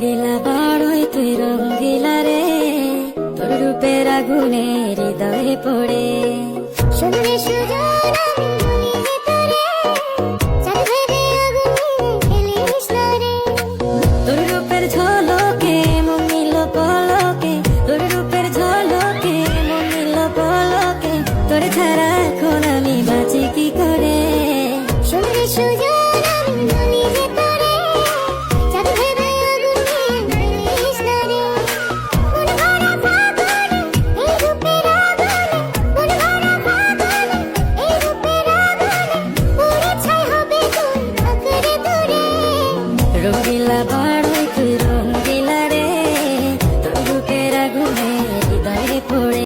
দিলা বড়ই তুই রঙ্গিলা রে, তোর রূপের আগুনে হৃদয়ে পড়ে। শুনলে সুজন আমি বলি তোরে, চাঁদ ভেবে আগুনে খেলিস না রে। তোর রূপের ঝড়